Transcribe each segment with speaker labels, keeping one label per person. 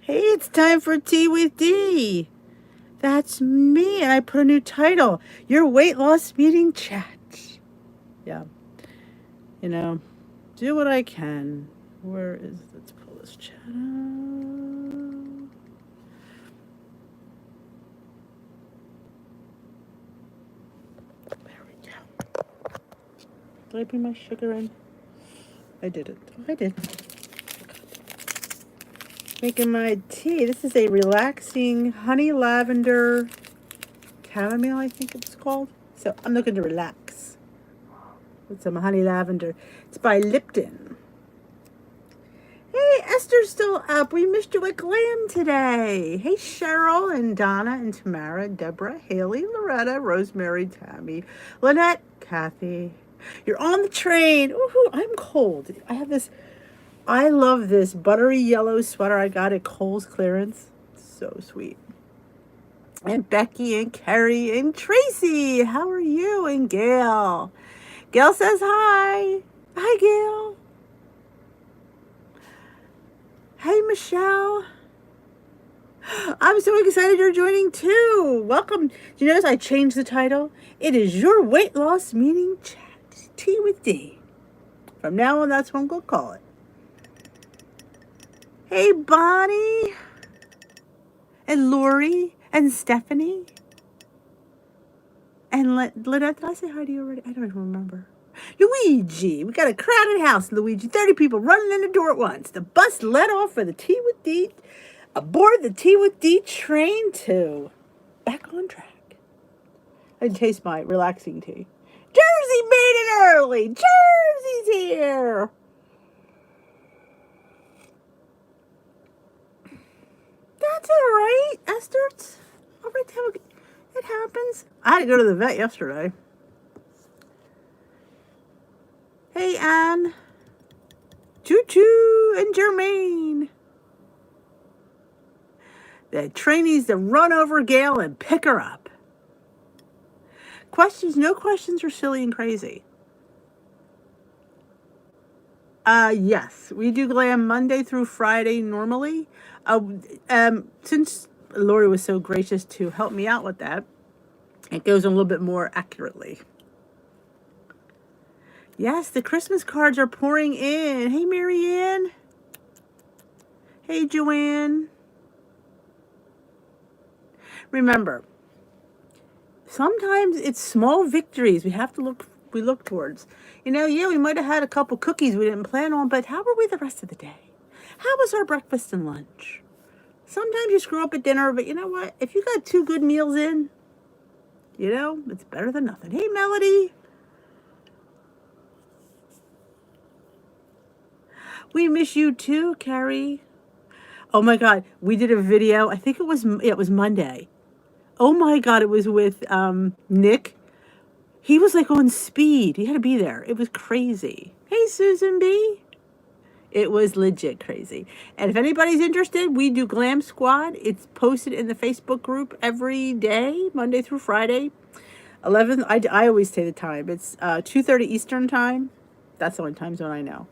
Speaker 1: Hey, it's time for Tea with D. That's me, and I put a new title. Your weight loss meeting chat. Yeah, you know, do what I can. Where is, let's pull this chat up. There we go. Did I bring my sugar in? I did it. Oh, I did. Making my tea. This is a relaxing honey lavender chamomile, I think it's called. So I'm looking to relax with some honey lavender. It's by Lipton. Hey, Esther's still up. We missed you at Glam today. Hey, Cheryl and Donna and Tamara, Deborah, Haley, Loretta, Rosemary, Tammy, Lynette, Kathy. You're on the train. Ooh, I'm cold. I love this buttery yellow sweater I got at Kohl's clearance. So sweet. And Becky and Carrie and Tracy. How are you? And Gail. Gail says hi. Hi, Gail. Hey, Michelle. I'm so excited you're joining too. Welcome. Do you notice I changed the title? It is your weight loss meeting chat. Tea with D. From now on, that's what I'm going to call it. Hey, Bonnie. And Lori. And Stephanie. And Lynette, did I say hi to you already? I don't even remember. Luigi. We got a crowded house, Luigi. 30 people running in the door at once. The bus let off for the Tea with D. Aboard the Tea with D train to back on track. I taste my relaxing tea. Jersey made it early. Jersey's here. That's all right, Esther. It's all right. It happens. I had to go to the vet yesterday. Hey, Anne. Choo-choo and Jermaine. The train needs to run over Gail and pick her up. Questions? No questions are silly and crazy. Yes. We do Glam Monday through Friday normally. Since Lori was so gracious to help me out with that, it goes a little bit more accurately. Yes, the Christmas cards are pouring in. Hey, Marianne. Hey, Joanne. Remember, sometimes it's small victories we look towards. Yeah, we might have had a couple cookies we didn't plan on, but how were we the rest of the day? How was our breakfast and lunch? Sometimes you screw up at dinner, but you know what? If you got 2 good meals in, it's better than nothing. Hey, Melody. We miss you too, Carrie. Oh my God, we did a video. I think it was Monday. Oh my God, it was with Nick. He was like on speed. He had to be there. It was crazy. Hey, Susan B. It was legit crazy. And if anybody's interested, we do Glam Squad. It's posted in the Facebook group every day, Monday through Friday. 11. I always say the time. It's 2:30 Eastern time. That's the only time zone I know.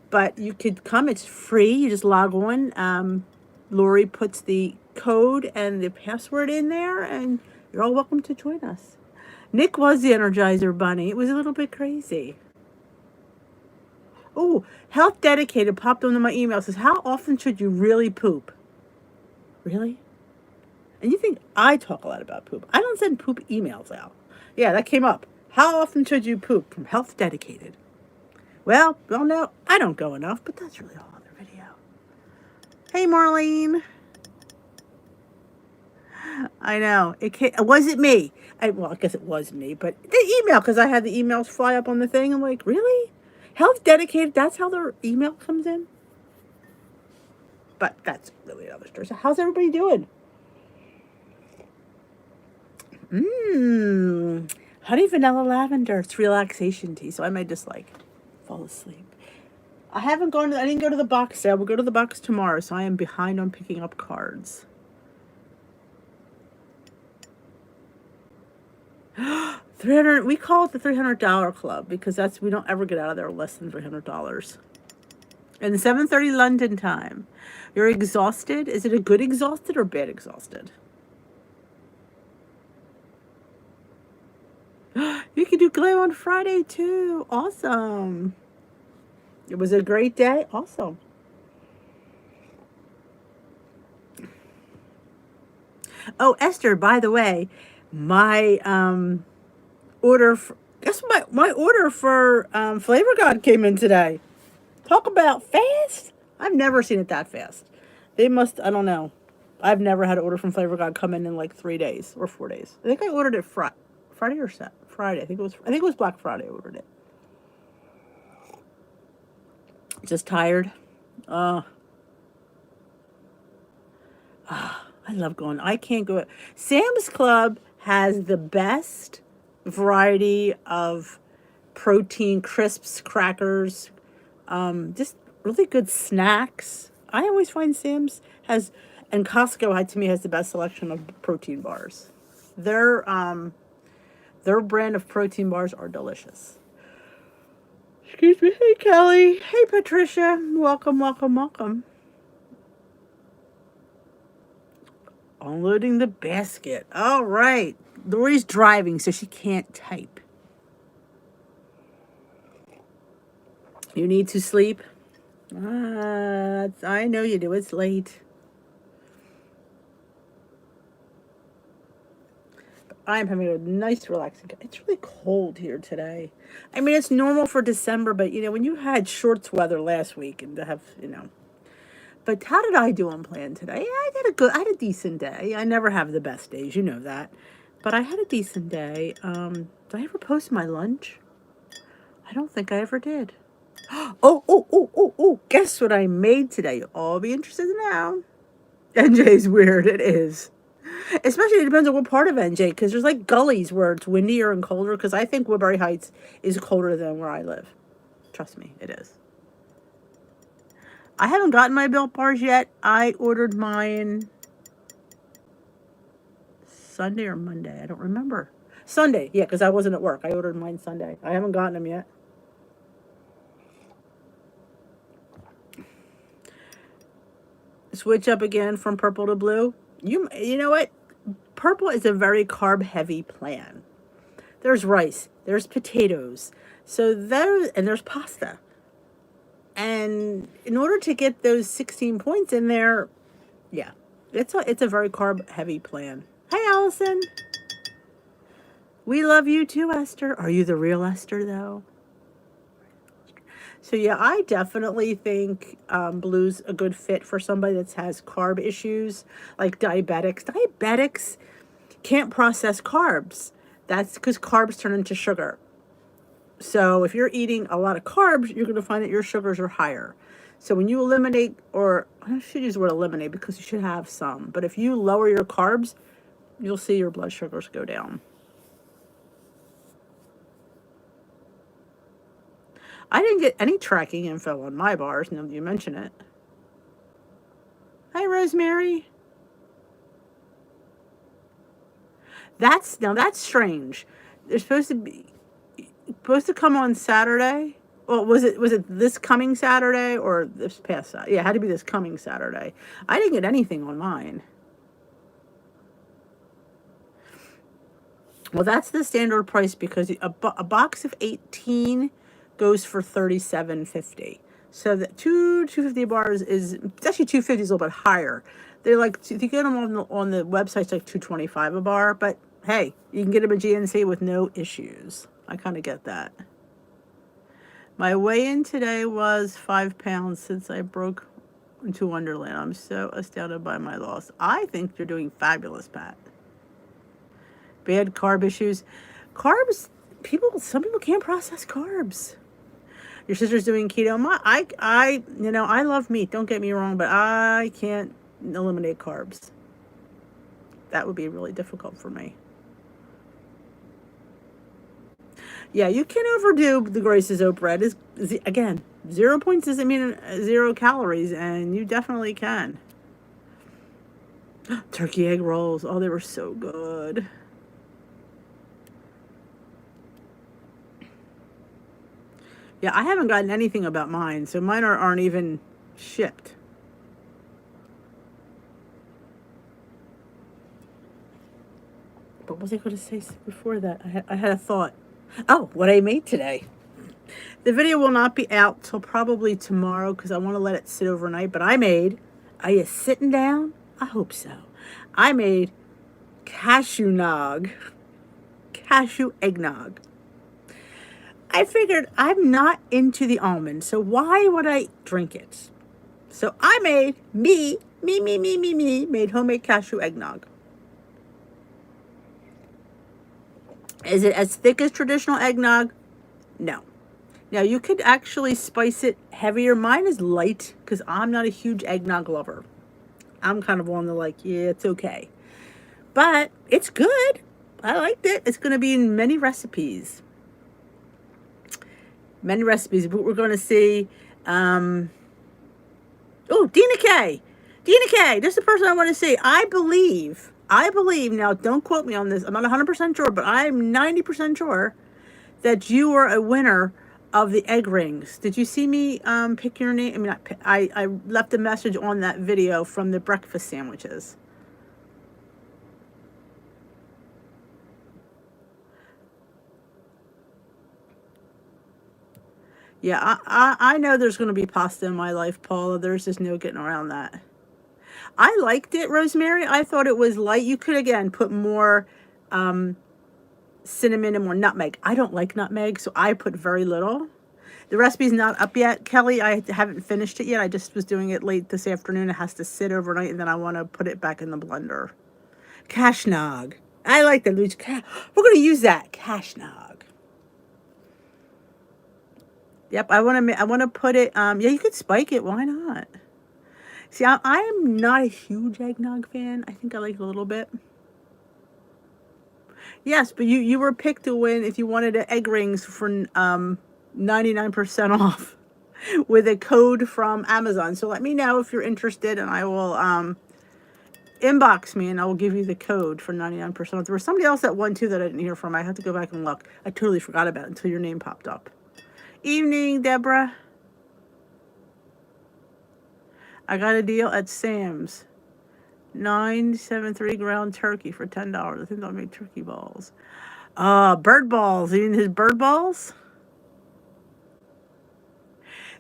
Speaker 1: But you could come. It's free. You just log on. Lori puts the code and the password in there, and you're all welcome to join us. Nick was the Energizer Bunny. It was a little bit crazy. Oh, Health Dedicated popped onto my email. Says, how often should you really poop? Really? And you think I talk a lot about poop. I don't send poop emails out. Yeah, that came up. How often should you poop? From Health Dedicated. Well, no, I don't go enough, but that's really all other video. Hey, Marlene. I know. Was it me? I guess it was me, but the email, because I had the emails fly up on the thing. I'm like, really? Health Dedicated, that's how their email comes in? But that's really another story. So how's everybody doing? Honey vanilla lavender. It's relaxation tea, so I might just fall asleep. I didn't go to the box sale. We'll go to the box tomorrow, so I am behind on picking up cards. $300. We call it the $300 club because we don't ever get out of there less than $300. And 7:30 London time. You're exhausted? Is it a good exhausted or bad exhausted? You can do glam on Friday too. Awesome. It was a great day. Awesome. Oh, Esther, by the way, my order for, guess what, my order for Flavor God came in today. Talk about fast. I've never seen it that fast. They must, I don't know. I've never had an order from Flavor God come in like 3 days or 4 days. I think I ordered it Friday or Friday. I think it was Black Friday I ordered it. Just tired. Uh I love going. I can't go. Sam's Club has the best variety of protein crisps, crackers, just really good snacks. I always find Sam's has, and Costco to me has the best selection of protein bars. Their their brand of protein bars are delicious. Excuse me. Hey Kelly. Hey Patricia. Welcome, welcome, welcome. Unloading the basket. All right. Lori's driving, so she can't type. You need to sleep? I know you do. It's late. I'm having a nice, relaxing. It's really cold here today. I mean, it's normal for December, but when you had shorts weather last week, and to have. But how did I do on plan today? I had a decent day. I never have the best days, you know that. But I had a decent day. Did I ever post my lunch? I don't think I ever did. Oh. Guess what I made today? You'll all be interested in now. NJ's weird. It is. Especially, it depends on what part of NJ, because there's like gullies where it's windier and colder, because I think Woodbury Heights is colder than where I live. Trust me, it is. I haven't gotten my Built Bars yet. I ordered mine Sunday or Monday. I don't remember. Sunday, yeah, because I wasn't at work. I ordered mine Sunday. I haven't gotten them yet. Switch up again from purple to blue. You know what? Purple is a very carb heavy plan. There's rice, there's potatoes, and there's pasta. And in order to get those 16 points in there, yeah, it's a very carb heavy plan. Hey Allison. We love you too, Esther. Are you the real Esther though? So yeah, I definitely think blue's a good fit for somebody that has carb issues, like diabetics. Diabetics can't process carbs. That's because carbs turn into sugar. So if you're eating a lot of carbs, you're going to find that your sugars are higher. So when you eliminate, or I should use the word eliminate because you should have some, but if you lower your carbs, you'll see your blood sugars go down. I didn't get any tracking info on my bars, now that you mention it. Hi, Rosemary. That's strange. They're supposed to come on Saturday. Well, was it this coming Saturday or this past Saturday? Yeah, it had to be this coming Saturday. I didn't get anything on mine. Well, that's the standard price because a box of 18 goes for $37.50. So the 250 bars it's actually 250 is a little bit higher. They're like, if you get them on the website, it's like $225 a bar. But hey, you can get them at GNC with no issues. I kind of get that. My weigh-in today was 5 pounds since I broke into Wonderland. I'm so astounded by my loss. I think you're doing fabulous, Pat. Bad carb issues. Carbs, some people can't process carbs. Your sister's doing keto. I love meat. Don't get me wrong, but I can't eliminate carbs. That would be really difficult for me. Yeah, you can overdo the Grace's oat bread. Is again, 0 points doesn't mean 0 calories, and you definitely can. Turkey egg rolls. Oh, they were so good. Yeah, I haven't gotten anything about mine, so mine aren't even shipped. But what was I going to say before that? I had a thought. Oh, what I made today. The video will not be out till probably tomorrow because I want to let it sit overnight. But are you sitting down? I hope so. I made cashew nog, cashew eggnog. I figured I'm not into the almond, so why would I drink it? So I made made homemade cashew eggnog. Is it as thick as traditional eggnog? No. Now you could actually spice it heavier. Mine is light because I'm not a huge eggnog lover. I'm kind of on the like, yeah, it's okay. But it's good. I liked it. It's going to be in many recipes. Many recipes. But we're going to see. Oh, Dina K. Dina K. This is the person I want to see. I believe. Now don't quote me on this. I'm not 100% sure, but I'm 90% sure that you were a winner of the egg rings. Did you see me pick your name? I mean, I left a message on that video from the breakfast sandwiches. Yeah, I know there's going to be pasta in my life, Paula. There's just no getting around that. I liked it, Rosemary. I thought it was light. You could, again, put more cinnamon and more nutmeg. I don't like nutmeg, so I put very little. The recipe's not up yet, Kelly. I haven't finished it yet. I just was doing it late this afternoon. It has to sit overnight, and then I want to put it back in the blender. Cashnog. I like that. We're going to use that. Cashnog. Yep, I want to put it. Yeah, you could spike it. Why not? See, I'm not a huge eggnog fan. I think I like it a little bit. Yes, but you were picked to win if you wanted egg rings for 99% off with a code from Amazon. So let me know if you're interested, and I will inbox me, and I will give you the code for 99% off. There was somebody else that won too that I didn't hear from. I have to go back and look. I totally forgot about it until your name popped up. Evening, Deborah. I got a deal at Sam's. 973 ground turkey for $10. I think they'll make turkey balls. Bird balls. You mean his bird balls?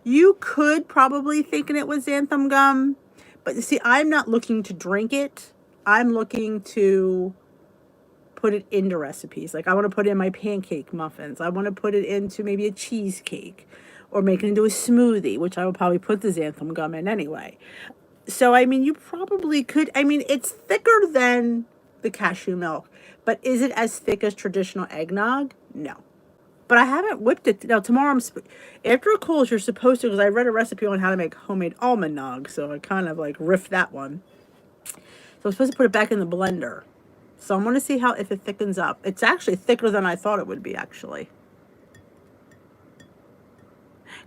Speaker 1: You could probably thinking it was xanthan gum, but you see, I'm not looking to drink it. I'm looking to put it into recipes. Like I want to put it in my pancake muffins. I want to put it into maybe a cheesecake or make it into a smoothie, which I will probably put the xanthan gum in anyway. So, I mean, you probably could. I mean, it's thicker than the cashew milk, but is it as thick as traditional eggnog? No. But I haven't whipped it. Now, tomorrow, after it cools, you're supposed to, because I read a recipe on how to make homemade almond nog, so I kind of like riffed that one. So I'm supposed to put it back in the blender. So I'm going to see if it thickens up. It's actually thicker than I thought it would be, actually.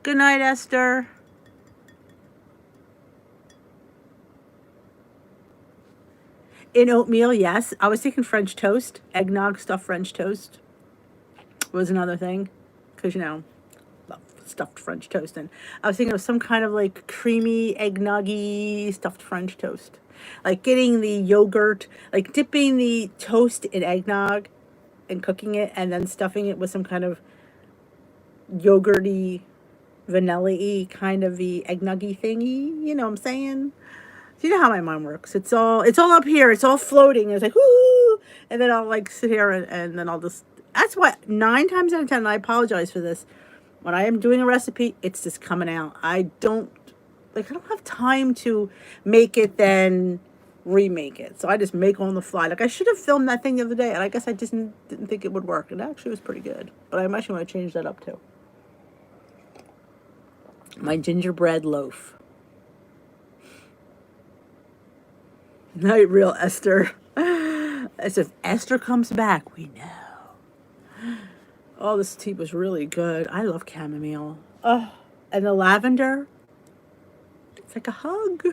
Speaker 1: Good night, Esther. In oatmeal, yes. I was thinking French toast. Eggnog stuffed French toast was another thing. Because, love stuffed French toast. And I was thinking of some kind of like creamy, eggnoggy stuffed French toast. Like getting the yogurt, like dipping the toast in eggnog and cooking it and then stuffing it with some kind of yogurty, vanilla-y kind of the eggnoggy thingy. You know what I'm saying? So you know how my mind works. It's all up here. It's all floating. It's like, whoo! And then I'll like sit here and then I'll just, that's why 9 times out of 10, and I apologize for this, when I am doing a recipe, it's just coming out. I don't have time to make it then remake it. So I just make on the fly. Like I should have filmed that thing the other day, and I guess I just didn't think it would work. It actually was pretty good. But I actually want to change that up too. My gingerbread loaf. Night real Esther. As if Esther comes back, we know. Oh, this tea was really good. I love chamomile. Oh, and the lavender. It's like a hug.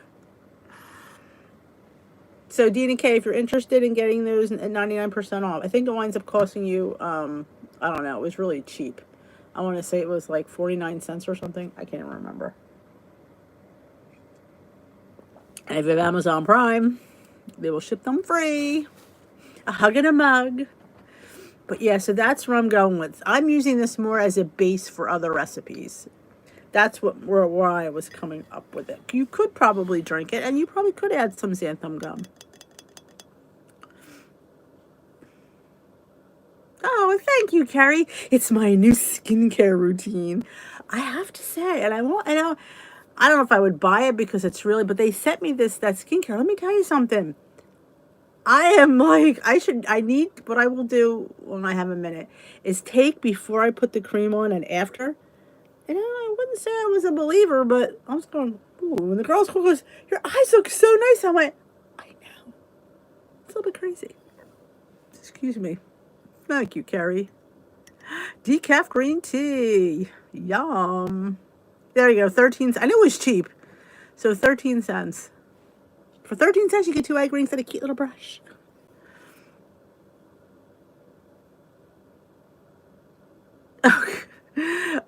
Speaker 1: So D&K, if you're interested in getting those at 99% off, I think it winds up costing you, I don't know, it was really cheap. I want to say it was like 49 cents or something. I can't remember. And if you have Amazon Prime, they will ship them free. A hug and a mug. But yeah, so that's what I'm going with. I'm using this more as a base for other recipes. That's where I was coming up with it. You could probably drink it, and you probably could add some xanthan gum. Oh, thank you, Carrie. It's my new skincare routine. I have to say, and I won't. I don't know if I would buy it because it's really. But they sent me that skincare. Let me tell you something. I am like, I need, what I will do when I have a minute is take before I put the cream on and after. And I wouldn't say I was a believer, but I was going, ooh, when the girl's goes, your eyes look so nice. I went, I know. It's a little bit crazy. Excuse me. Thank you, Carrie. Decaf green tea. Yum. There you go, 13 cents. I knew it was cheap. So 13 cents. For 13 cents, you get 2 egg rings and a cute little brush.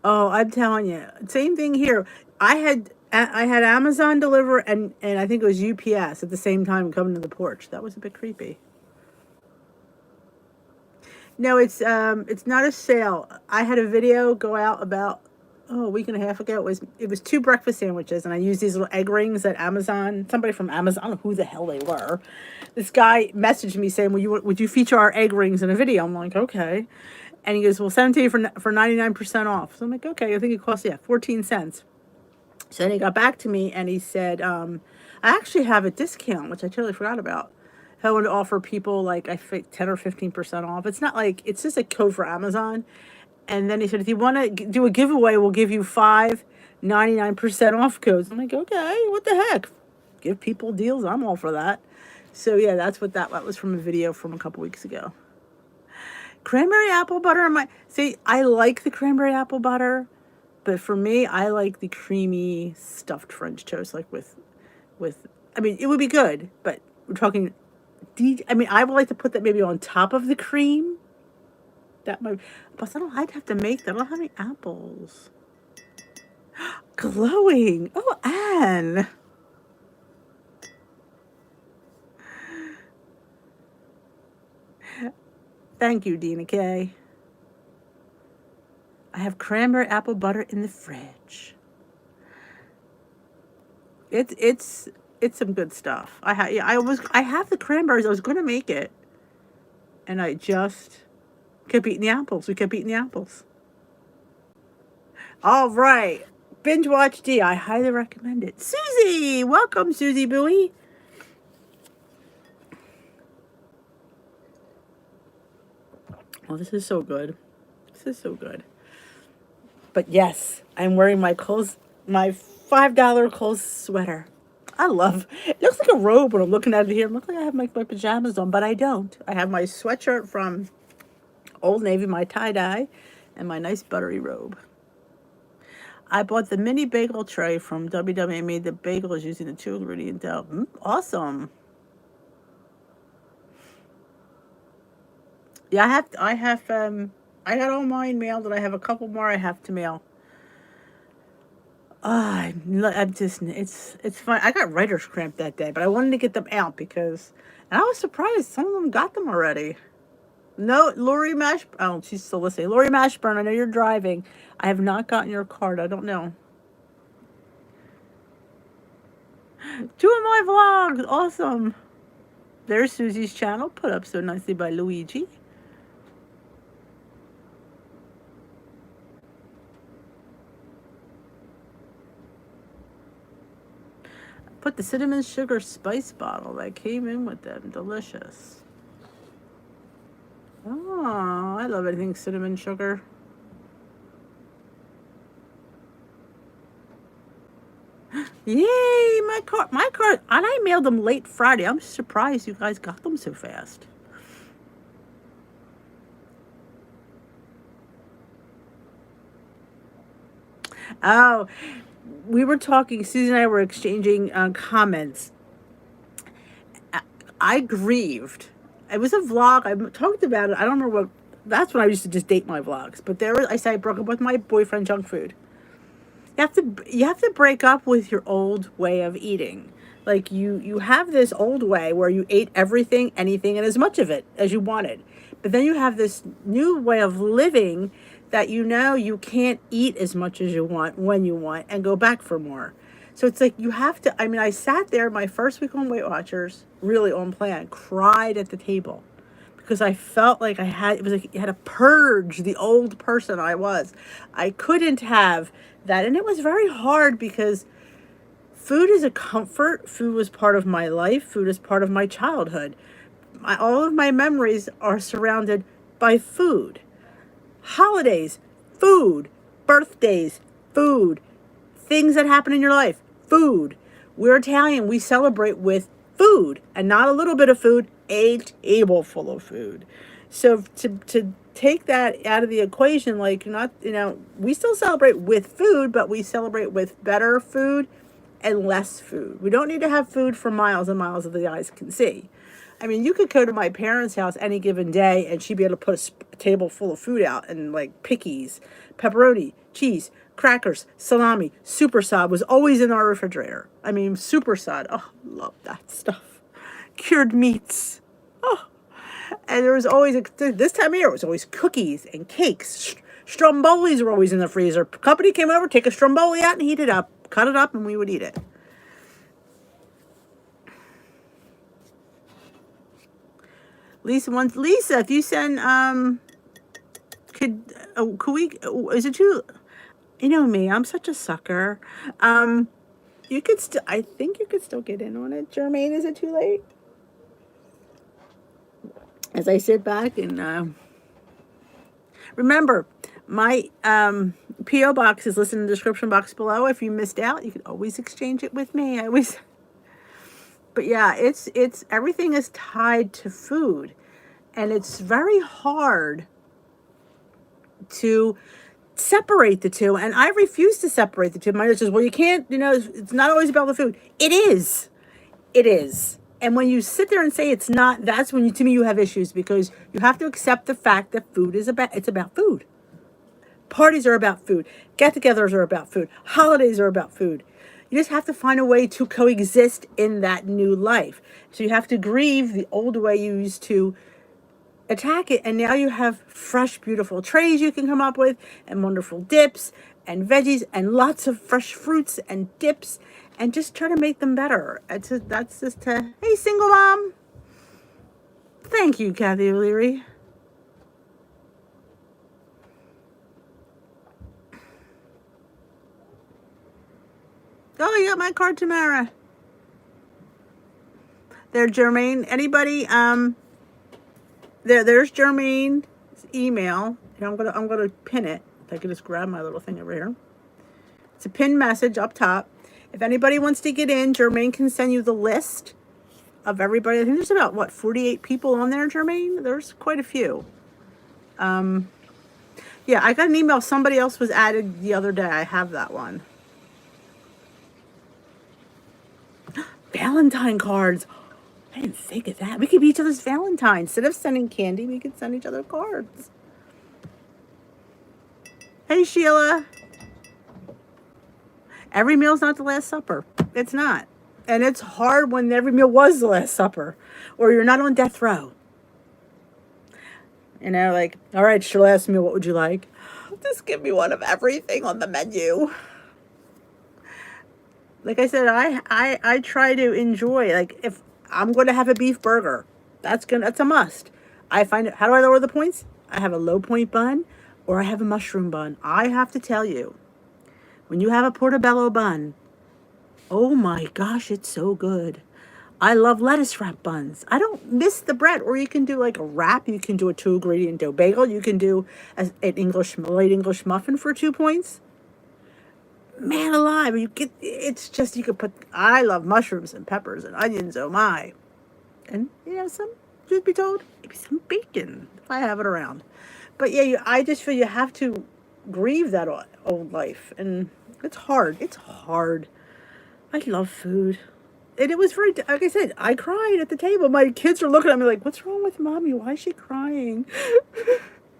Speaker 1: Oh, I'm telling you. Same thing here. I had Amazon deliver and I think it was UPS at the same time coming to the porch. That was a bit creepy. No, it's not a sale. I had a video go out about a week and a half ago. It was 2 breakfast sandwiches, and I used these little egg rings at Amazon. Somebody from Amazon, I don't know who the hell they were. This guy messaged me saying, would you feature our egg rings in a video?" I'm like, "Okay." And he goes, "We'll send it to you for 99% off." So I'm like, "Okay." I think it costs 14 cents. So then he got back to me and he said, "I actually have a discount, which I totally forgot about. I want to offer people like I think 10 or 15% off. It's not like it's just a code for Amazon." And then he said, "If you want to do a giveaway, we'll give you 5 99% off codes." I'm like, "Okay, what the heck? Give people deals. I'm all for that." So yeah, that's what that was from a video from a couple weeks ago. Cranberry apple butter. See, I like the cranberry apple butter, but for me, I like the creamy stuffed French toast, like with. I mean, it would be good, but we're talking. I mean, I would like to put that maybe on top of the cream. That might, but I'd have to make that. I don't have any apples. Glowing. Oh, Anne. Thank you, Dina K. I have cranberry apple butter in the fridge. It's some good stuff. I have the cranberries. I was going to make it, and I just kept eating the apples. We kept eating the apples. All right. Binge Watch D. I highly recommend it. Susie! Welcome, Susie Bowie. Oh, this is so good. This is so good. But yes, I'm wearing my $5 Kohl's sweater. It looks like a robe when I'm looking at it here. It looks like I have my pajamas on, but I don't. I have my sweatshirt from Old Navy, my tie-dye, and my nice buttery robe. I bought the mini bagel tray from WW and made the bagels using the 2-ingredient dough. Awesome. Yeah, I got all mine mailed, and I have a couple more I have to mail. I'm just, it's fine. I got writer's cramp that day, but I wanted to get them out and I was surprised some of them got them already. No, Lori oh, she's still listening. Lori Mashburn, I know you're driving. I have not gotten your card. I don't know. 2 of my vlogs. Awesome. There's Susie's channel, put up so nicely by Luigi. Put the cinnamon sugar spice bottle that came in with them. Delicious. Oh, I love anything cinnamon sugar. Yay, my card, and I mailed them late Friday. I'm surprised you guys got them so fast. Oh, we were talking, Susan and I were exchanging comments. I grieved. It was a vlog. I talked about it. I don't remember that's when I used to just date my vlogs. But I said I broke up with my boyfriend, junk food. You have to break up with your old way of eating. Like you have this old way where you ate everything, anything, and as much of it as you wanted. But then you have this new way of living that you can't eat as much as you want when you want and go back for more. So it's like you have to. I mean, I sat there my first week on Weight Watchers, really on plan, cried at the table because I felt like it was like you had to purge the old person I was. I couldn't have that. And it was very hard because food is a comfort. Food was part of my life. Food is part of my childhood. All of my memories are surrounded by food. Holidays, food. Birthdays, food. Things that happen in your life, food. We're Italian. We celebrate with food, and not a little bit of food, a table full of food. So to take that out of the equation, like not, we still celebrate with food, but we celebrate with better food and less food. We don't need to have food for miles and miles that the eyes can see. I mean, you could go to my parents' house any given day and she'd be able to put a table full of food out, and like pickies, pepperoni, cheese, crackers, salami, super sod was always in our refrigerator. I mean, super sod. Oh, love that stuff. Cured meats. Oh, and there was always, this time of year, it was always cookies and cakes. Strombolis were always in the freezer. Company came over, take a stromboli out and heat it up. Cut it up and we would eat it. Lisa, if you send, could we, is it too, me, I'm such a sucker. You could still, I think you could still get in on it. Jermaine, is it too late? As I sit back and, remember, my P.O. box is listed in the description box below. If you missed out, you can always exchange it with me. But yeah, it's everything is tied to food, and it's very hard to separate the two. And I refuse to separate the two. My dad says, "Well, you can't. It's not always about the food." It is. It is. And when you sit there and say it's not, that's when to me you have issues, because you have to accept the fact that it's about food. Parties are about food. Get-togethers are about food. Holidays are about food. You just have to find a way to coexist in that new life. So you have to grieve the old way you used to attack it. And now you have fresh, beautiful trays you can come up with, and wonderful dips and veggies and lots of fresh fruits and dips, and just try to make them better. Hey, single mom. Thank you, Kathy O'Leary. Oh, you got my card, Tamara. There, Jermaine. Anybody? There's Jermaine's email. Here, I'm gonna pin it. If I can just grab my little thing over here. It's a pinned message up top. If anybody wants to get in, Jermaine can send you the list of everybody. I think there's about 48 people on there, Jermaine. There's quite a few. Yeah, I got an email. Somebody else was added the other day. I have that one. Valentine cards. I didn't think of that. We could be each other's Valentine. Instead of sending candy, we could send each other cards. Hey, Sheila. Every meal's not the Last Supper. It's not. And it's hard when every meal was the Last Supper, or you're not on death row. Like, all right, it's your last meal. What would you like? Just give me one of everything on the menu. Like I said, I try to enjoy, like, if I'm going to have a beef burger, that's a must. How do I lower the points? I have a low point bun, or I have a mushroom bun. I have to tell you, when you have a portobello bun, oh my gosh, it's so good. I love lettuce wrap buns. I don't miss the bread. Or you can do like a wrap. You can do a 2-ingredient dough bagel. You can do an light English muffin for 2 points. Man alive, you could put, I love mushrooms and peppers and onions, oh my. And, truth be told, maybe some bacon, if I have it around. But yeah, I just feel you have to grieve that old life. And it's hard. It's hard. I love food. And it was like I said, I cried at the table. My kids are looking at me like, what's wrong with mommy? Why is she crying?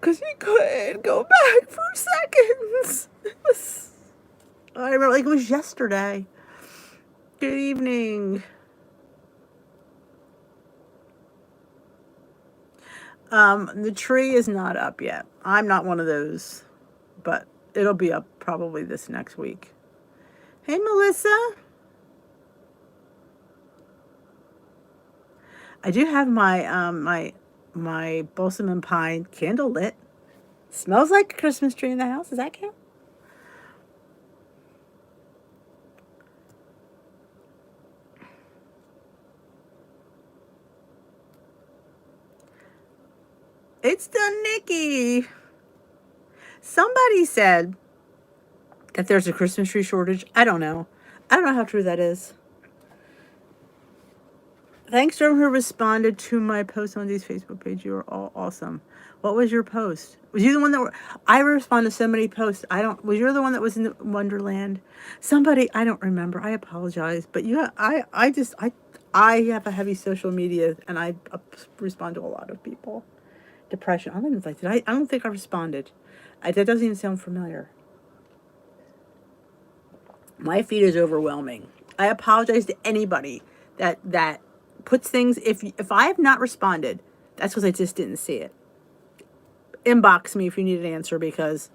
Speaker 1: Because he couldn't go back for seconds. I remember like it was yesterday. Good evening. The tree is not up yet. I'm not one of those, but it'll be up probably this next week. Hey, Melissa. I do have my balsam and pine candle lit. Smells like a Christmas tree in the house. Does that count? It's done, Nikki. Somebody said that there's a Christmas tree shortage. I don't know. I don't know how true that is. Thanks to everyone who responded to my post on Dee's Facebook page. You are all awesome. What was your post? Was you the one that I respond to so many posts? Was you the one that was in Wonderland? Somebody, I don't remember. I apologize. But I have a heavy social media and I respond to a lot of people. Depression. I don't even like that. I don't think I responded. That doesn't even sound familiar. My feed is overwhelming. I apologize to anybody that puts things. If I have not responded, that's because I just didn't see it. Inbox me if you need an answer, because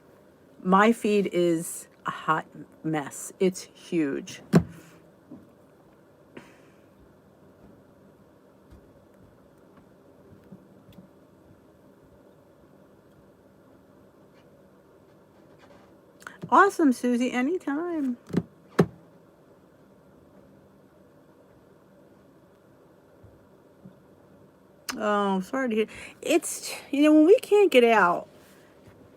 Speaker 1: my feed is a hot mess. It's huge. Awesome, Susie. Anytime. Oh, sorry to hear. It's, when we can't get out,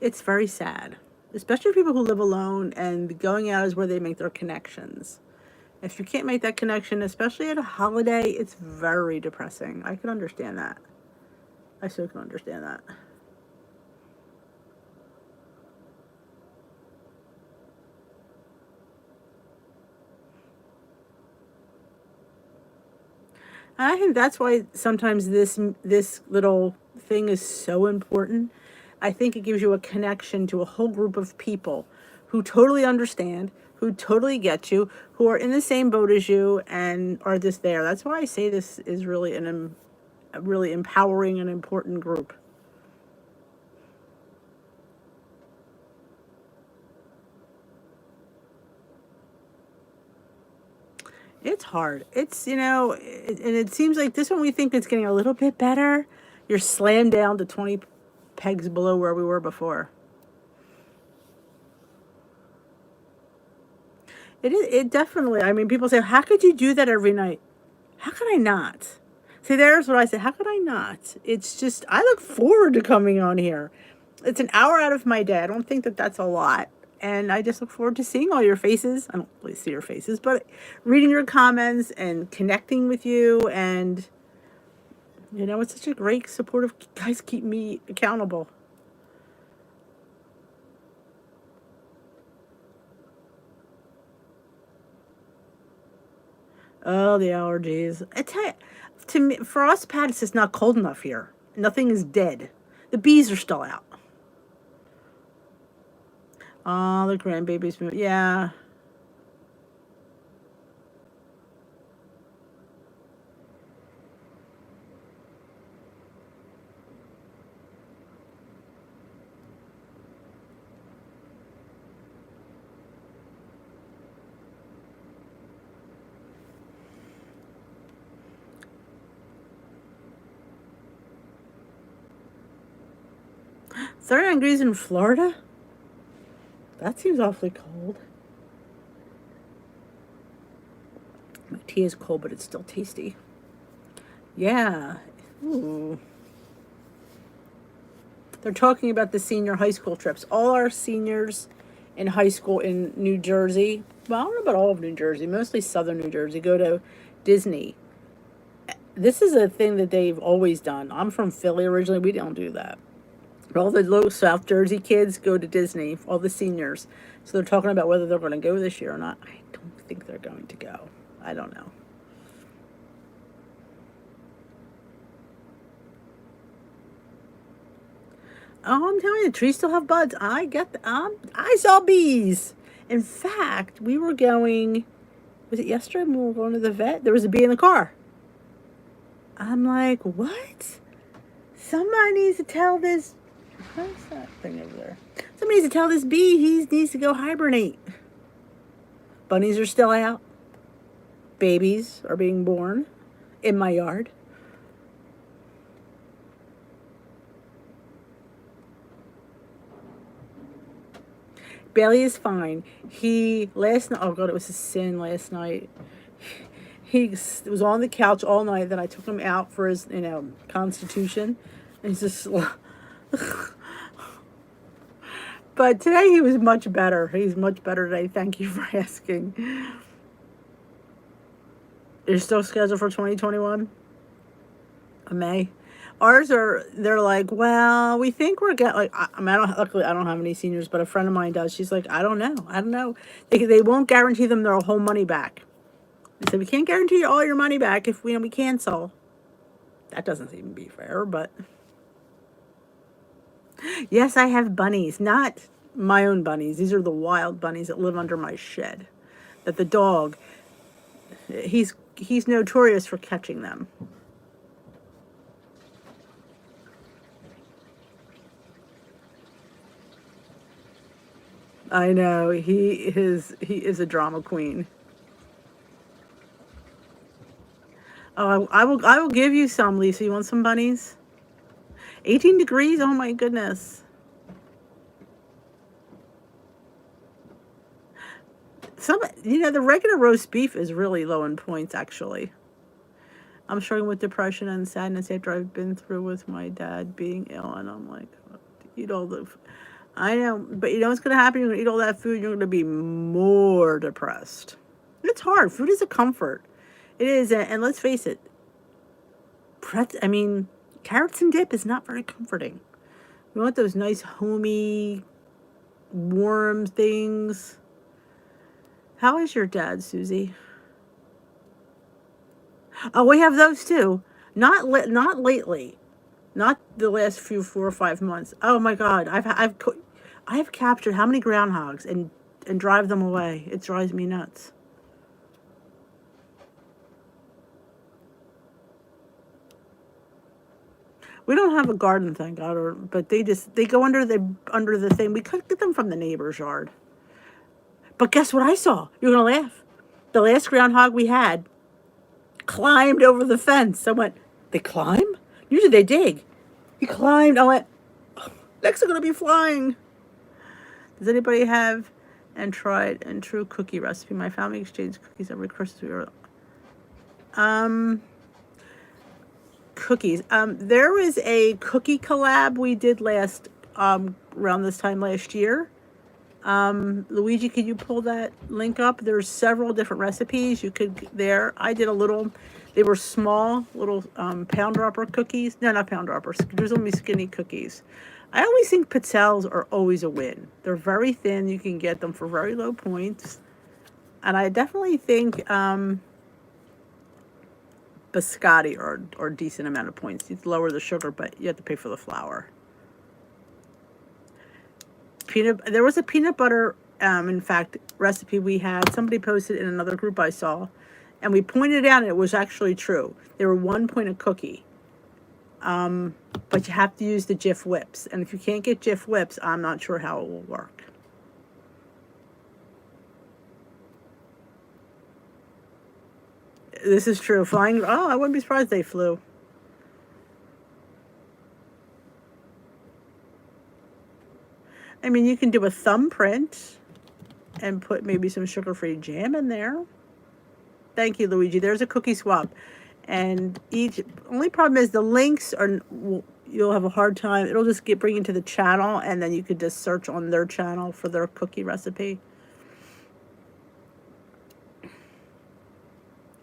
Speaker 1: it's very sad. Especially people who live alone, and going out is where they make their connections. If you can't make that connection, especially at a holiday, it's very depressing. I can understand that. I so can understand that. I think that's why sometimes this little thing is so important. I think it gives you a connection to a whole group of people who totally understand, who totally get you, who are in the same boat as you, and are just there. That's why I say this is really a really empowering and important group. It's hard. And it seems like this one we think it's getting a little bit better. You're slammed down to 20 pegs below where we were before. It definitely, I mean, people say, how could you do that every night? How could I not? See, there's what I say. How could I not? It's just, I look forward to coming on here. It's an hour out of my day. I don't think that that's a lot. And I just look forward to seeing all your faces. I don't really see your faces, but reading your comments and connecting with you. And, it's such a great supportive, guys keep me accountable. Oh, the allergies. I tell you, to me, for us, Pat, it's just not cold enough here. Nothing is dead. The bees are still out. Oh, the grandbabies move. Yeah. $39 degrees in Florida? That seems awfully cold. My tea is cold, but it's still tasty. Yeah. Ooh. They're talking about the senior high school trips. All our seniors in high school in New Jersey, well, I don't know about all of New Jersey, mostly southern New Jersey, go to Disney. This is a thing that they've always done. I'm from Philly originally. We don't do that. But all the low South Jersey kids go to Disney, all the seniors. So they're talking about whether they're going to go this year or not. I don't think they're going to go. I don't know. Oh, I'm telling you, the trees still have buds. I saw bees. In fact, we were going Was it yesterday when we were going to the vet? There was a bee in the car. I'm like, what? Somebody needs to tell this. What's that thing over there? Somebody needs to tell this bee he needs to go hibernate. Bunnies are still out. Babies are being born in my yard. Bailey is fine. He last night. Oh God, it was a sin last night. He was on the couch all night. Then I took him out for his, constitution, and he's just. But today he was much better. He's much better today. Thank you for asking. You're still scheduled for 2021? May. Ours are, they're like, well, we think we're getting, like, luckily I don't have any seniors, but a friend of mine does. She's like, I don't know. They won't guarantee them their whole money back. They said, we can't guarantee all your money back if we cancel. That doesn't seem to be fair, but. Yes, I have bunnies, not my own bunnies. These are the wild bunnies that live under my shed. That the dog, he's notorious for catching them. I know, he is a drama queen. Oh, I will give you some, Lisa. You want some bunnies? 18 degrees? Oh my goodness. The regular roast beef is really low in points, actually. I'm struggling with depression and sadness after I've been through with my dad being ill, and I'm like, eat all the. I know, but you know what's going to happen? You're going to eat all that food, you're going to be more depressed. It's hard. Food is a comfort. It is, and let's face it, carrots and dip is not very comforting. You want those nice, homey, warm things. How is your dad, Susie? Oh, we have those too. Not lately. Not the last 4 or 5 months. Oh my God, I've captured how many groundhogs and drive them away. It drives me nuts. We don't have a garden, thank God, but they go under the thing. We could get them from the neighbor's yard. But guess what I saw? You're gonna laugh. The last groundhog we had climbed over the fence. I went, they climb? Usually they dig. He climbed. I went, oh, next they're gonna be flying. Does anybody have and tried and true cookie recipe? My family exchanged cookies every Christmas. We were cookies. There was a cookie collab we did around this time last year. Luigi, can you pull that link up? There's several different recipes you could there. I did a little. They were small, little pound dropper cookies. No, not pound droppers. There's only skinny cookies. I always think pizzelles are always a win. They're very thin. You can get them for very low points. And I definitely think biscotti are a decent amount of points. You lower the sugar, but you have to pay for the flour. There was a peanut butter, in fact, recipe we had. Somebody posted in another group I saw, and we pointed out it was actually true. They were 1 point a cookie. But you have to use the Jif whips. And if you can't get Jif whips, I'm not sure how it will work. This is true. Flying, I wouldn't be surprised they flew. I mean, you can do a thumbprint and put maybe some sugar-free jam in there. Thank you, Luigi. There's a cookie swap. And only problem is the links you'll have a hard time. It'll just bring you to the channel, and then you could just search on their channel for their cookie recipe.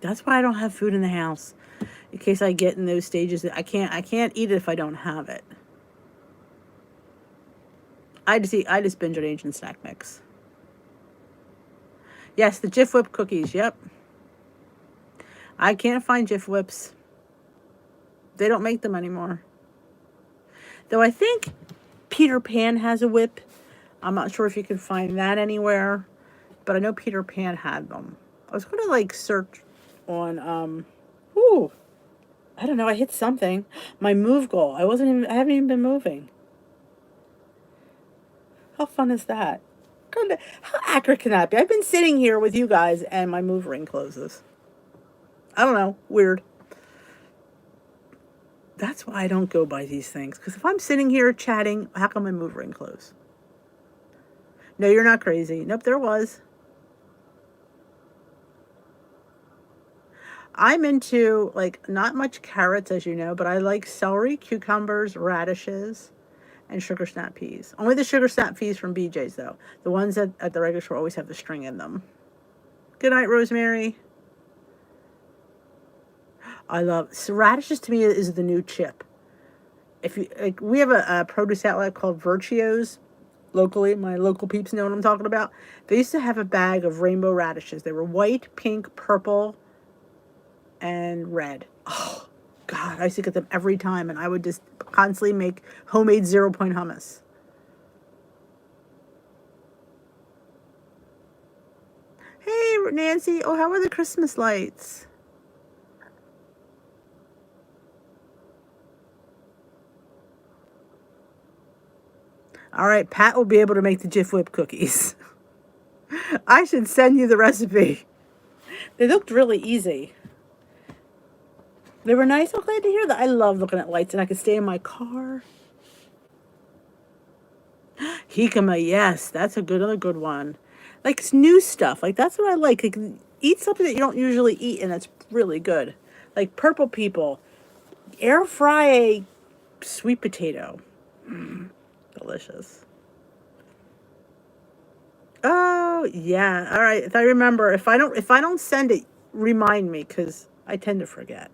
Speaker 1: That's why I don't have food in the house. In case I get in those stages, I can't eat it if I don't have it. I just binge on Asian snack mix. Yes, the Jif Whip cookies, yep. I can't find Jif Whips. They don't make them anymore. Though I think Peter Pan has a whip. I'm not sure if you can find that anywhere. But I know Peter Pan had them. I was gonna like search on ooh, I don't know, I hit something. My move goal. I haven't even been moving. How fun is that? How accurate can that be? I've been sitting here with you guys and my move ring closes. I don't know. Weird. That's why I don't go by these things. Because if I'm sitting here chatting, how come my move ring close? No, you're not crazy. Nope, there was. I'm into, like, not much carrots, as you know, but I like celery, cucumbers, radishes, and sugar snap peas. Only the sugar snap peas from BJ's, though. The ones at the regular store always have the string in them. Good night, Rosemary. I love radishes. To me, is the new chip. If you like, we have a produce outlet called Virtuo's locally. My local peeps know what I'm talking about. They used to have a bag of rainbow radishes. They were white, pink, purple, and red. Oh God, I used to get them every time, and I would just constantly make homemade 0-point hummus. Hey, Nancy. Oh, how are the Christmas lights? All right, Pat will be able to make the Jif Whip cookies. I should send you the recipe. They looked really easy. They were nice. I'm glad to hear that. I love looking at lights, and I could stay in my car. Jicama, yes, that's another good one. Like new stuff. Like that's what I like. Like eat something that you don't usually eat, and that's really good. Like Purple People, air fry a sweet potato. Delicious. Oh yeah. All right. If I remember, if I don't send it, remind me because I tend to forget.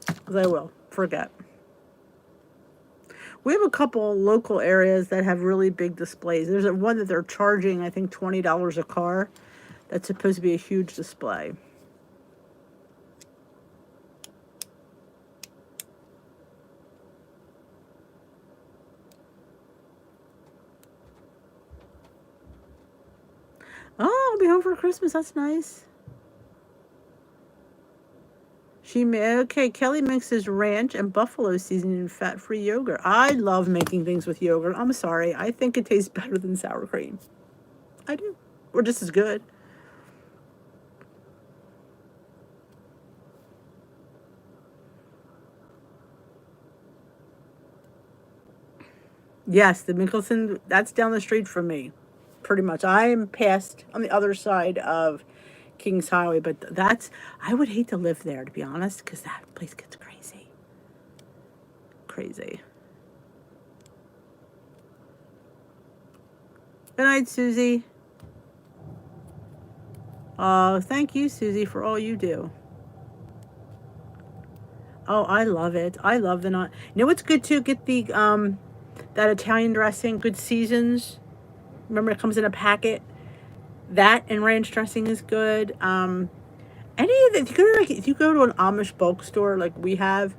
Speaker 1: Because I will forget. We have a couple local areas that have really big displays. There's one that they're charging, I think, $20 a car. That's supposed to be a huge display. Oh, I'll be home for Christmas. That's nice. Okay, Kelly mixes ranch and buffalo seasoning and fat-free yogurt. I love making things with yogurt. I'm sorry. I think it tastes better than sour cream. I do. Or just as good. Yes, the Mickelson, that's down the street from me. Pretty much. I am past on the other side of Kings Highway, but I would hate to live there, to be honest, because that place gets crazy. Crazy. Good night, Susie. Oh, thank you, Susie, for all you do. Oh, I love it. I love the not. You know what's good too? Get the that Italian dressing, Good Seasons. Remember, it comes in a packet. That and ranch dressing is good. Any of the, if you go to an Amish bulk store like we have,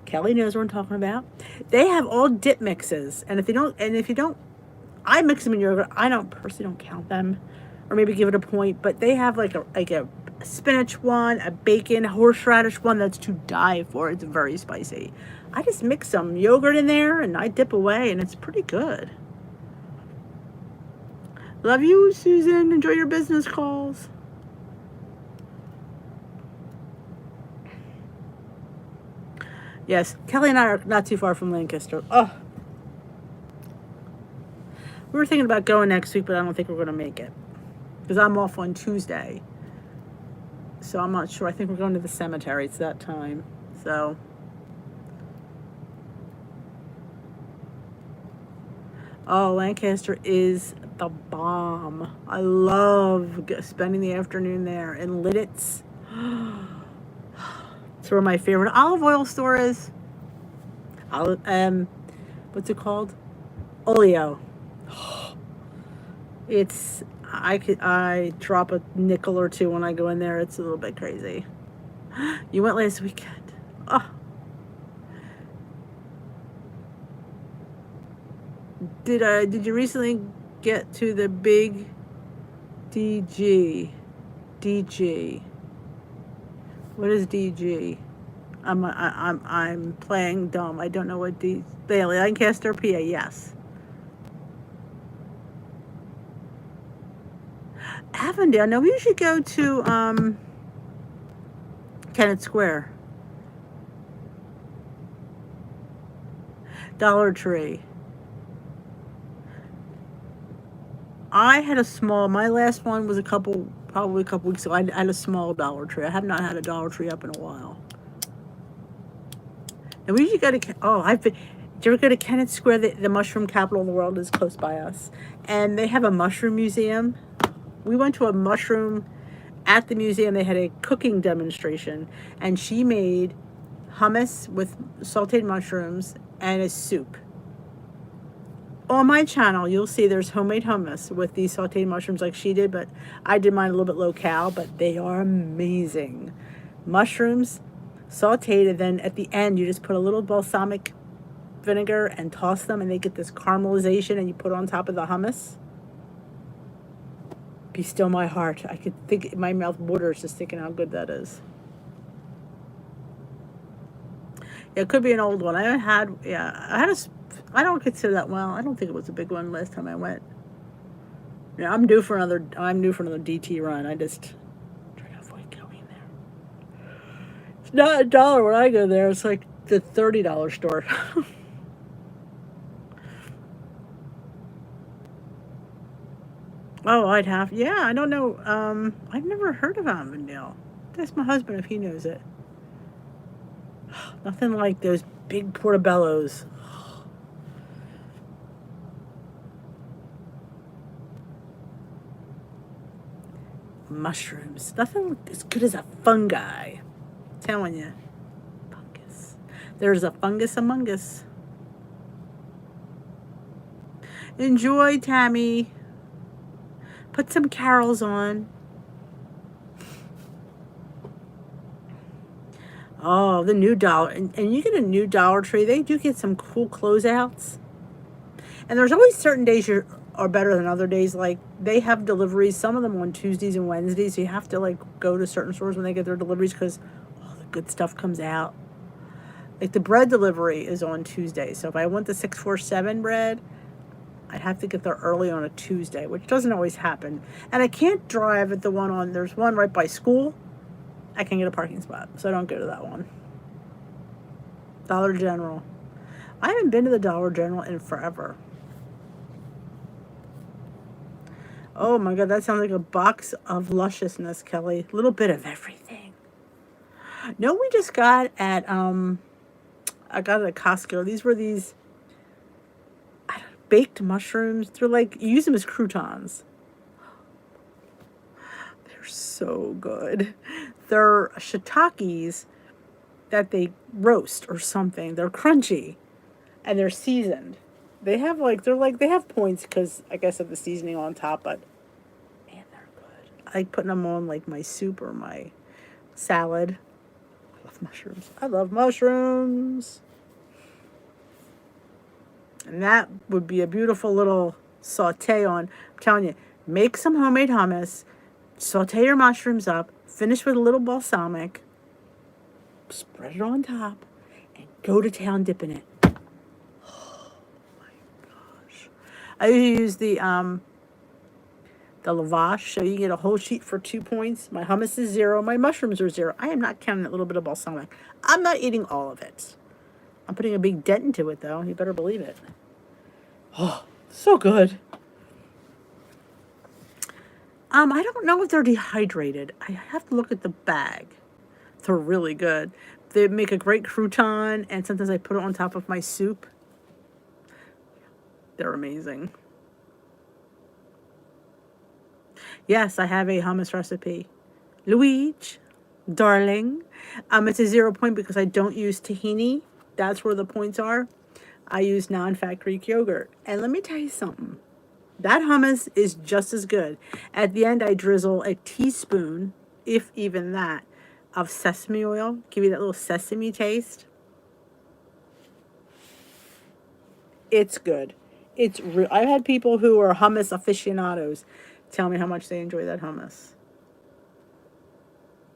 Speaker 1: Kelly knows what I'm talking about. They have all dip mixes, and if you don't, I mix them in yogurt. I don't count them, or maybe give it a point. But they have like a spinach one, a bacon, horseradish one that's to die for. It's very spicy. I just mix some yogurt in there and I dip away, and it's pretty good. Love you, Susan. Enjoy your business calls. Yes, Kelly and I are not too far from Lancaster. Oh, we were thinking about going next week, but I don't think we're going to make it because I'm off on Tuesday. So I'm not sure. I think we're going to the cemetery. It's that time. So. Oh, Lancaster is the bomb. I love spending the afternoon there. And Lidditz. It's where my favorite olive oil store is. What's it called? Oleo. It's I drop a nickel or two when I go in there. It's a little bit crazy. You went last weekend. Oh, did you recently get to the big DG? DG. What is DG? I'm playing dumb. I don't know what Bailey Lancaster, PA. Yes. Avondale. No, we usually go to Kennett Square. Dollar Tree. I had a small. My last one was probably a couple weeks ago. I had a small Dollar Tree. I have not had a Dollar Tree up in a while. And we usually go to. Oh, I've been. Did you ever go to Kennett Square? The mushroom capital of the world is close by us, and they have a mushroom museum. We went to a mushroom at the museum. They had a cooking demonstration, and she made hummus with sauteed mushrooms and a soup. On my channel, you'll see there's homemade hummus with these sauteed mushrooms like she did, but I did mine a little bit low-cal, but they are amazing. Mushrooms sauteed, and then at the end, you just put a little balsamic vinegar and toss them, and they get this caramelization, and you put it on top of the hummus. Be still my heart. I could think, my mouth waters just thinking how good that is. It could be an old one. I don't consider that, well, I don't think it was a big one last time I went. Yeah, I'm due for another DT run. I just try to avoid going there. It's not $1 when I go there. It's like the $30 store. Oh, yeah, I don't know. I've never heard of Avondale. Ask my husband if he knows it. Nothing like those big portobellos. Mushrooms. Nothing as good as a fungi. I'm telling you. Fungus. There's a fungus among us. Enjoy, Tammy. Put some carols on. Oh, the new dollar. And you get a new Dollar Tree. They do get some cool closeouts. And there's always certain days are better than other days. Like, they have deliveries, some of them on Tuesdays and Wednesdays. So you have to, like, go to certain stores when they get their deliveries because all the good stuff comes out. Like, the bread delivery is on Tuesday. So if I want the 647 bread, I'd have to get there early on a Tuesday, which doesn't always happen. And I can't drive at there's one right by school. I can get a parking spot, so I don't go to that one. Dollar General. I haven't been to the Dollar General in forever. Oh my God, that sounds like a box of lusciousness, Kelly. A little bit of everything. No, we just got at I got it at Costco. These were these baked mushrooms. They're like, you use them as croutons. They're so good. They're shiitakes that they roast or something. They're crunchy and they're seasoned. They have they have points because I guess of the seasoning on top, but man, they're good. I like putting them on like my soup or my salad. I love mushrooms. I love mushrooms. And that would be a beautiful little saute on. I'm telling you, make some homemade hummus, saute your mushrooms up, finish with a little balsamic, spread it on top, and go to town dipping it. Oh my gosh. I usually use the lavash, so you get a whole sheet for 2 points. My hummus is 0. My mushrooms are 0. I am not counting that little bit of balsamic. I'm not eating all of it. I'm putting a big dent into it, though. You better believe it. Oh, so good. I don't know if they're dehydrated. I have to look at the bag. They're really good. They make a great crouton, and sometimes I put it on top of my soup. They're amazing. Yes, I have a hummus recipe. Luigi, darling. It's a 0 point because I don't use tahini. That's where the points are. I use non-fat Greek yogurt. And let me tell you something. That hummus is just as good. At the end, I drizzle a teaspoon, if even that, of sesame oil. Give you that little sesame taste. It's good. I've had people who are hummus aficionados tell me how much they enjoy that hummus.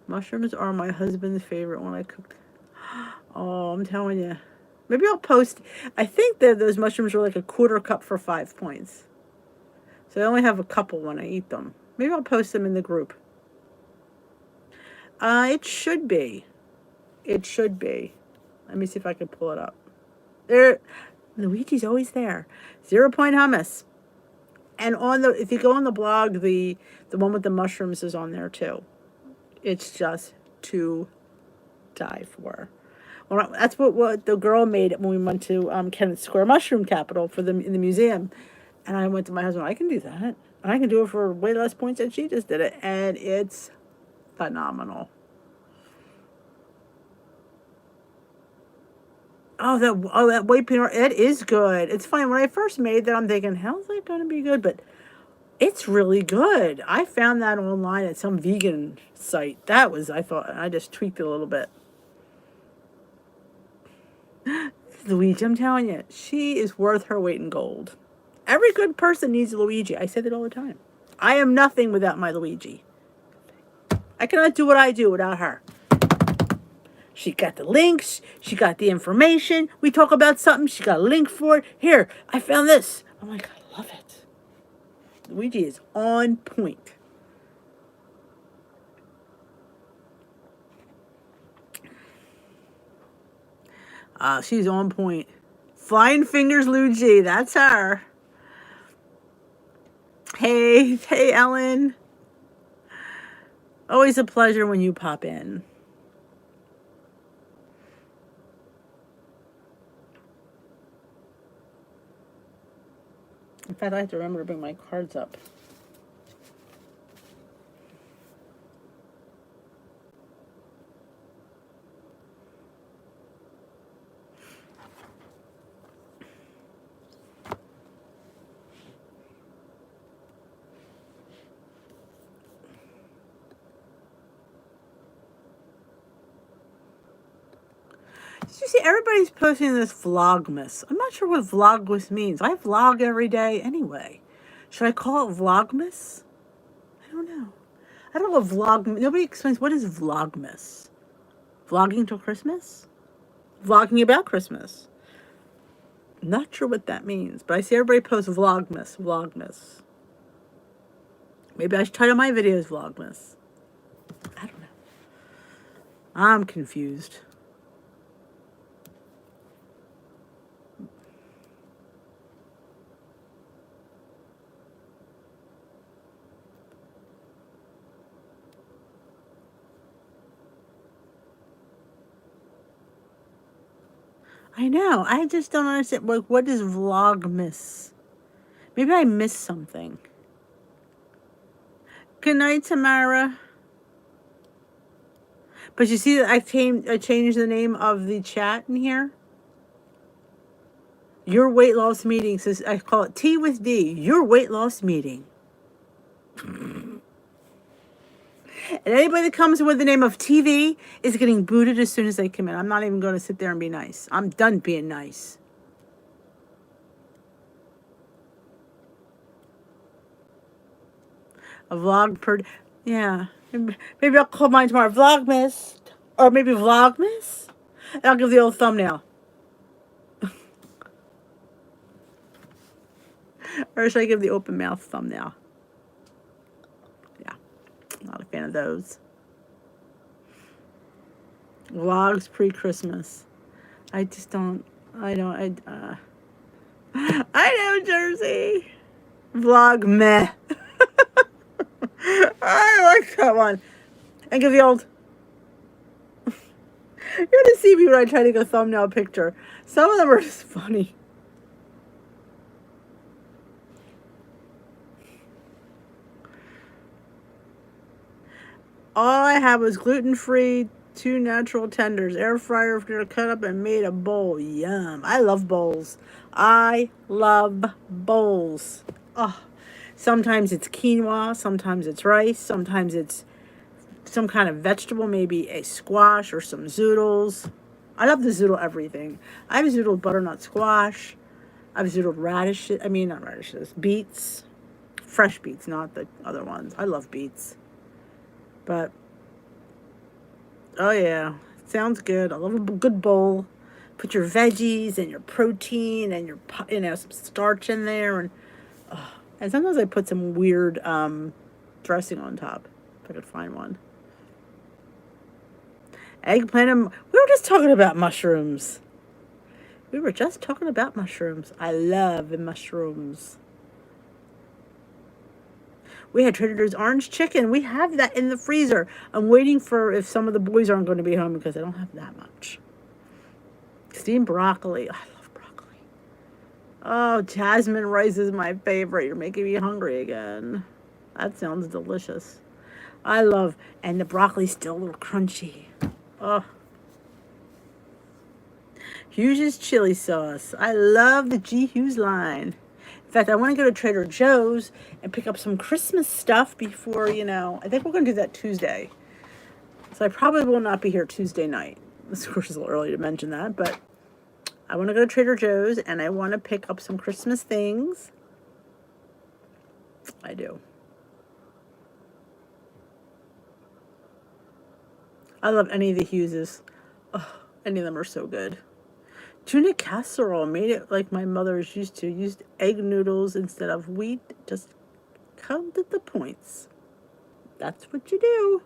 Speaker 1: Mushrooms are my husband's favorite when I cook. Oh, I'm telling you. Maybe I'll post. I think that those mushrooms are like a quarter cup for 5 points. So I only have a couple when I eat them. Maybe I'll post them in the group. It should be. It should be. Let me see if I can pull it up. There, Luigi's always there. 0 point hummus. And if you go on the blog, the one with the mushrooms is on there too. It's just to die for. Well, that's what the girl made when we went to Kennett Square Mushroom Capital in the museum. And I went to my husband, I can do that. And I can do it for way less points than she just did it. And it's phenomenal. That white peanut, it is good. It's funny, when I first made that, I'm thinking, how's that going to be good? But it's really good. I found that online at some vegan site. I just tweaked it a little bit. Luigi, I'm telling you, she is worth her weight in gold. Every good person needs Luigi. I say that all the time. I am nothing without my Luigi. I cannot do what I do without her. She got the links. She got the information. We talk about something. She got a link for it. Here, I found this. I'm like, I love it. Luigi is on point. She's on point. Flying Fingers Luigi, that's her. Hey, Ellen. Always a pleasure when you pop in. In fact, I have to remember to bring my cards up. Did you see everybody's posting this Vlogmas? I'm not sure what Vlogmas means. I vlog every day anyway. Should I call it Vlogmas? I don't know. I don't know what vlog. Nobody explains what is Vlogmas. Vlogging till Christmas? Vlogging about Christmas. Not sure what that means, but I see everybody post Vlogmas. Maybe I should title my videos Vlogmas. I don't know. I'm confused. I know. I just don't understand. Like, what is Vlogmas? Maybe I missed something. Good night, Tamara. But you see that I changed the name of the chat in here? Your weight loss meeting says, I call it Tea with D. Your weight loss meeting. And anybody that comes with the name of TV is getting booted as soon as they come in. I'm not even going to sit there and be nice. I'm done being nice. A vlog per... Yeah. Maybe I'll call mine tomorrow Vlogmas. Or maybe Vlogmas. And I'll give the old thumbnail. Or should I give the open mouth thumbnail? Not a fan of those. Vlogs pre-Christmas. I just don't. I know, Jersey. Vlog meh. I like that one. And give the old. You're gonna see me when I try to go thumbnail picture. Some of them are just funny. All I had was gluten-free, 2 natural tenders, air fryer cut up and made a bowl. Yum. I love bowls. I love bowls. Oh, Sometimes it's quinoa, sometimes it's rice, sometimes it's some kind of vegetable, maybe a squash or some zoodles. I love the zoodle everything. I've zoodled butternut squash. I've zoodled radishes. I mean, not radishes, beets. Fresh beets, not the other ones. I love beets. But, oh yeah, sounds good. I love a good bowl. Put your veggies and your protein and your, some starch in there. And sometimes I put some weird dressing on top, if I could find one. Eggplant and, we were just talking about mushrooms. We were just talking about mushrooms. I love the mushrooms. We had Trader Joe's orange chicken. We have that in the freezer. I'm waiting for if some of the boys aren't going to be home because I don't have that much. Steamed broccoli. I love broccoli. Oh, jasmine rice is my favorite. You're making me hungry again. That sounds delicious. I love, and the broccoli's still a little crunchy. Oh. Hughes' chili sauce. I love the G. Hughes line. In fact, I want to go to Trader Joe's and pick up some Christmas stuff before, I think we're going to do that Tuesday. So I probably will not be here Tuesday night. Of course, it's a little early to mention that, but I want to go to Trader Joe's and I want to pick up some Christmas things. I do. I love any of the Hugheses. Oh, any of them are so good. Tuna casserole, made it like my mother's used to. Used egg noodles instead of wheat. Just counted the points. That's what you do.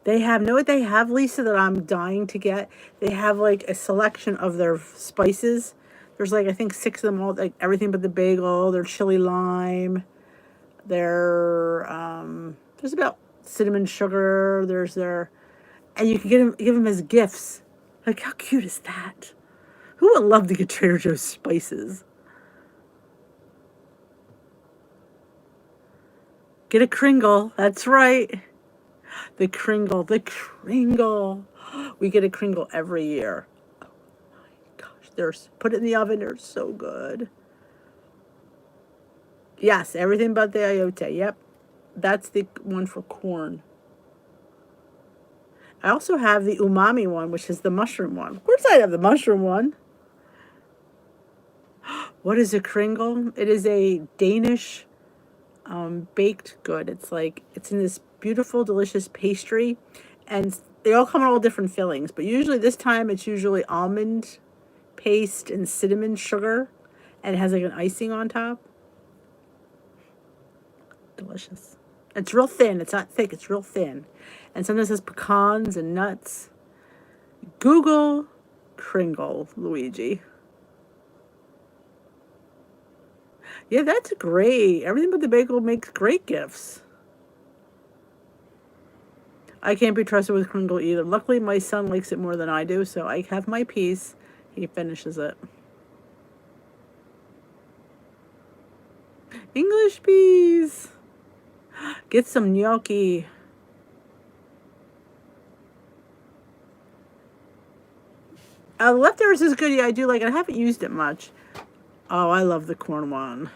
Speaker 1: They have, know what they have, Lisa, that I'm dying to get? They have like a selection of their spices. There's like, I think 6 of them all, like everything but the bagel, their chili lime, there's about cinnamon sugar, there's their, and you can give them as gifts. Like, how cute is that? Who would love to get Trader Joe's spices? Get a Kringle. That's right. The Kringle. We get a Kringle every year. Oh my gosh. Put it in the oven. They're so good. Yes, everything but the ayote. Yep. That's the one for corn. I also have the umami one, which is the mushroom one. Of course I have the mushroom one. What is a Kringle? It is a Danish baked good. It's in this beautiful, delicious pastry. And they all come in all different fillings. But usually this time it's usually almond paste and cinnamon sugar. And it has like an icing on top. Delicious. It's real thin. It's not thick. It's real thin. And sometimes it has pecans and nuts. Google Kringle, Luigi. Yeah, that's great. Everything but the bagel makes great gifts. I can't be trusted with Kringle either. Luckily, my son likes it more than I do, so I have my piece. He finishes it. English peas. Get some gnocchi. Leftovers is good. Yeah, I do like it. I haven't used it much. Oh, I love the corn one.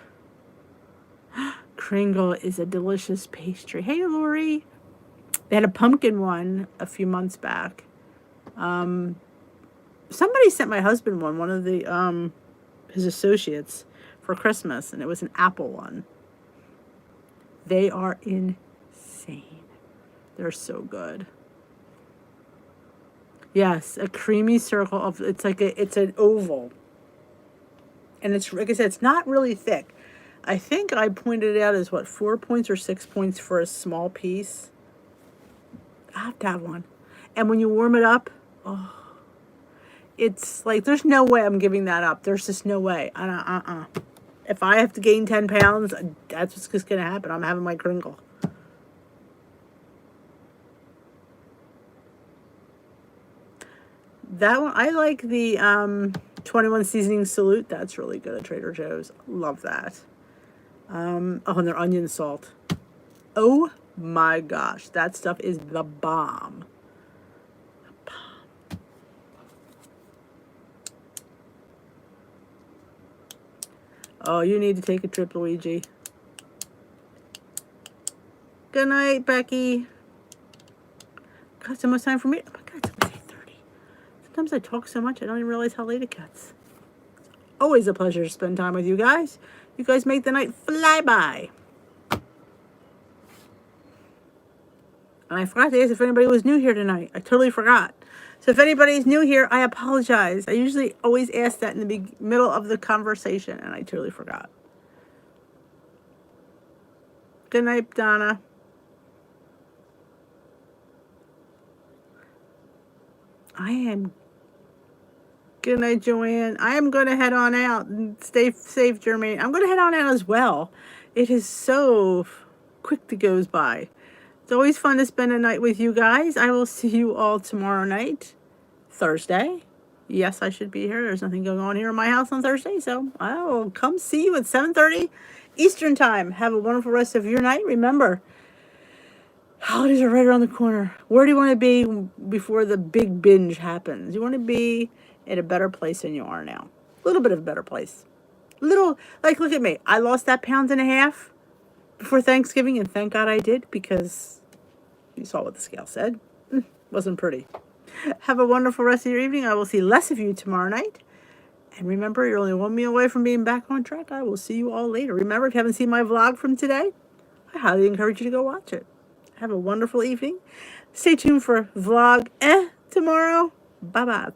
Speaker 1: Kringle is a delicious pastry. Hey, Lori. They had a pumpkin one a few months back. Somebody sent my husband one of the his associates, for Christmas, and it was an apple one. They are insane. They're so good. Yes, a creamy circle of, it's an oval. And it's, like I said, it's not really thick. I think I pointed it out as 4 points or 6 points for a small piece. I have to have one. And when you warm it up, oh, it's like, there's no way I'm giving that up. There's just no way. If I have to gain 10 pounds, that's what's just going to happen. I'm having my Kringle. That one, I like the 21 Seasoning Salute. That's really good at Trader Joe's. Love that. Oh, and their onion salt. Oh my gosh, that stuff is the bomb. Oh, you need to take a trip, Luigi. Good night, Becky. God, so much time for me. Oh my God, it's almost 8:30. Sometimes I talk so much I don't even realize how late it gets. Always a pleasure to spend time with you guys. You guys make the night fly by. And I forgot to ask if anybody was new here tonight. I totally forgot. So if anybody's new here, I apologize. I usually always ask that in the middle of the conversation, and I totally forgot. Good night, Donna. I am. Good night, Joanne. I am going to head on out. Stay safe, Jermaine. I'm going to head on out as well. It is so quick to goes by. It's always fun to spend a night with you guys. I will see you all tomorrow night, Thursday. Yes, I should be here. There's nothing going on here in my house on Thursday, so I will come see you at 7:30 Eastern Time. Have a wonderful rest of your night. Remember, holidays are right around the corner. Where do you want to be before the big binge happens? You want to be in a better place than you are now. A little bit of a better place. Little, like, look at me. I lost that 1.5 pounds before Thanksgiving, and thank God I did, because you saw what the scale said. Wasn't pretty. Have a wonderful rest of your evening. I will see less of you tomorrow night. And remember, you're only 1 meal away from being back on track. I will see you all later. Remember, if you haven't seen my vlog from today, I highly encourage you to go watch it. Have a wonderful evening. Stay tuned for vlog tomorrow. Bye-bye.